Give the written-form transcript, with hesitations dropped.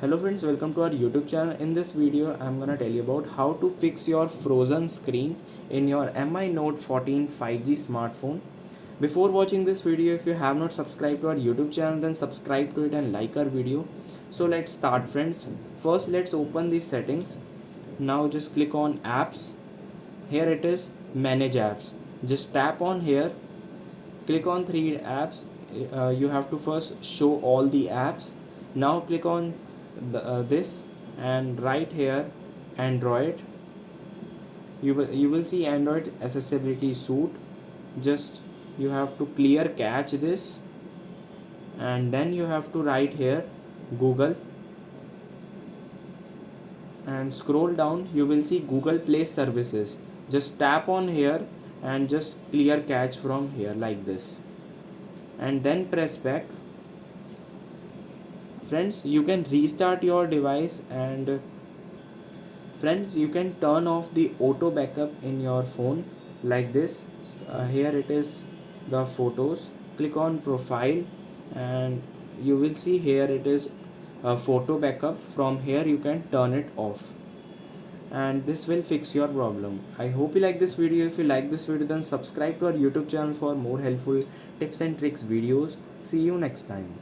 Hello friends, welcome to our YouTube channel. In this video, I'm gonna tell you about how to fix your frozen screen in your Mi Note 14 5G smartphone. Before watching this video, if you have not subscribed to our YouTube channel, then subscribe to it and like our video. So let's start friends. First, let's open the settings. Now just click on apps. Here it is, manage apps. Just tap on here, click on 3 apps. You have to first show all the apps. Now click on this and right here Android. You will see Android accessibility suite. Just you have to clear catch this, and then you have to write here Google and scroll down. You will see Google Play Services. Just tap on here and just clear cache from here like this, and then press back. Friends, you can restart your device, and friends, you can turn off the auto backup in your phone like this. Here it is, the photos. Click on profile and you will see here it is a photo backup. From here you can turn it off, and this will fix your problem. I hope you like this video. If you like this video, then subscribe to our YouTube channel for more helpful tips and tricks videos. See you next time.